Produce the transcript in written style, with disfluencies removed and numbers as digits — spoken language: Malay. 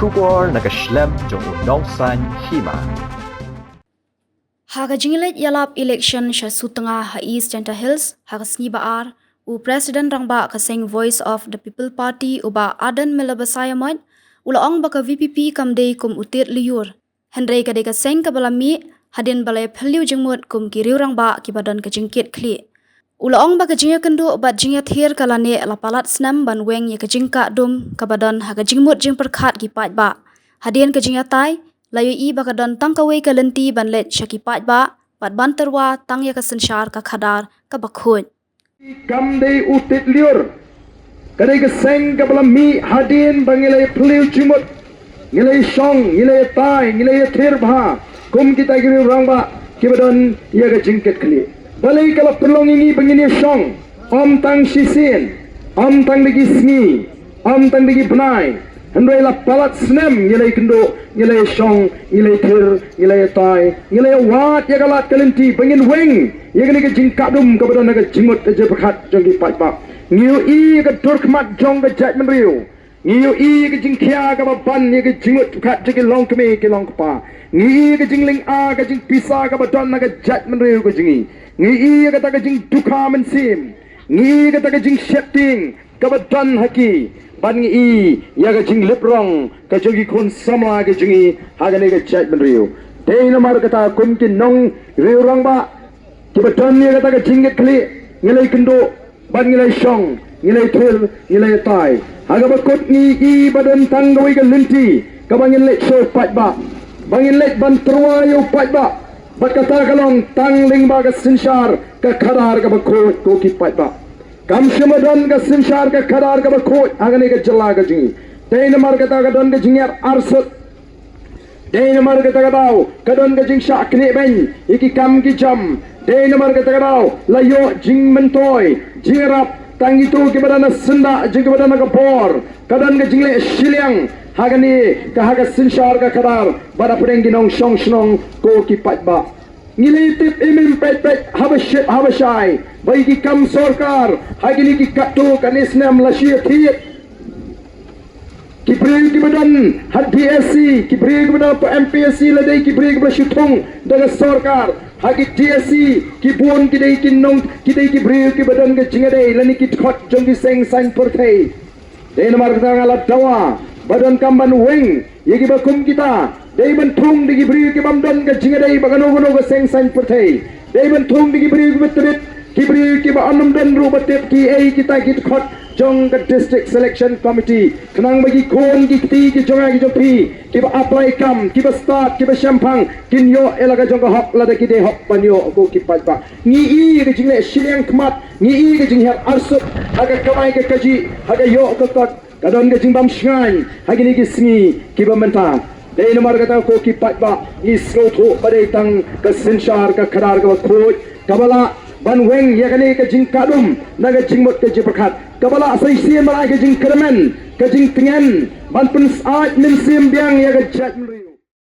Shubor nagaslem jong unongsan Hima. Haga Jingïathir yalap election sha sutanga ha East Center Hills haga sngi baar u President rangba ka Seng Voice of the People Party uba Ardent melabasayamot ula ong baka VPP kamdei kum utir Lyiur. Hendrei ka deka Seng ka balami hadin balai phaliu jengmut kum kiriu rangba ki badan ka jingkit kli. Ula ong baka jingya kendu bat Jingïathir kalane lapalat snam ban weng ye ka jingka dum ka badan haga jingmut jing perkhat ki pat ba. Hadin ka Jingïathir Lyiur baka don tang kawe ka lenti ban let syaki pat ba pat ban terwa tang ya ka sensyar ka khadar ka bakhut. Kamdei utit Lyiur kadai ka Seng ka balami hadin bangilai phliu jingmut ngilai song ngilai tai ngilai thir bha kum kita kiriu rangba ki badan ya ka jingkit kli. Balai kalau perlong ini begini song, om tang sisin, om tang degi sngi, om tang degi benai, hendai lah palat senem, ngilai kendo, ngilai song, ngilai thir, ngilai tai, ngilai wat ya kalat kalenti, begin weng, ya kini ke jingkadum kepada naga jimut aja berkat jongki patba, ngiu i ke dorkmat jong ke jat menriu, ngiu i ke jingkia ke baban ya ke jimut berkat jengki long kemi ke long kepa, ngiu ke jingling a ke jing pisa ke badan naga jat menriu ke jingi. Ngi kata ka jing duka mensim, ngi kata ka jing setting kabadan haki, ban ngi ya ka jing leprong ka jogi kun sama ka jingi hagane ka chat menriu. Dei namar kata kun kin nong riu rangba, kabadan ya kata ka jing kli ngilai kendo, ban ngilai song, ngilai thil, ngilai tai. Haga bakut ngi badan tanggawi ka lenti, kabangin let so pat ba, bangin let ban terwayo pat ba. Berkata kalong tang lingba ka sinsyar ka khadar ka bakhot ko ki pat ba. Kam shamadan ka sinsyar ka khadar ka bakhot agane ka jalla ka jingi. Dei namar kata ka don ka jingyar arsut. Dei namar kata ka daw ka don ka jing syak ni ben iki kam ki jam. Dei namar kata ka daw layo jing mentoy jingrap tang itu ki badana senda jing ki badana ka por. Ka don ka jingle shiliang hagani ka haga sinsyar ka khadar bada pudeng ginong song snong ko ki pat ba. Ngilitip imim pet habashai bagi kam sorkar hagini ki katto kanisnam Lyiur ki beri ki badan had DSC ki beri ki badan MPSC ladai ki beri ki bashutong daga sorkar hagi DSC ki buon ki dei ki nong ki dei ki beri ki badan ke jingadei lani ki khot jong ki Seng sign porthei dei namar ka ngalat dawa badan kamban weng yegi bakum kita dei bentung digi beri ki bamdan ka jingadei bagano ka Seng sign porthei dei bentung digi beri ki betrit ki beri ki ba anam dan ru batep ki ei kita ki khot jong ka district selection committee kenang bagi kon ki ti ki jonga ki jopi ki ba apply kam ki ba start ki ba shampang kin yo elaga jong ka hop lada ki de hop panyo ko ki pat ba ngi i ki jingle shiliang kmat ngi i ki jing her arsut aga kamai ka kaji aga yo ka kot kadon ka jing bam shngan hagi ni ki sngi ki ba menta dei nomor kata ko ki pat ba ngi slotho padai tang ka sinshar ka khadar ka khoj kabala ban weng ya kani ka jing kadum naga jingmot ka jipakat kabala sai sim malai ka jing kermen ka jing tingen ban pun saat min sim biang ya ka jat mriu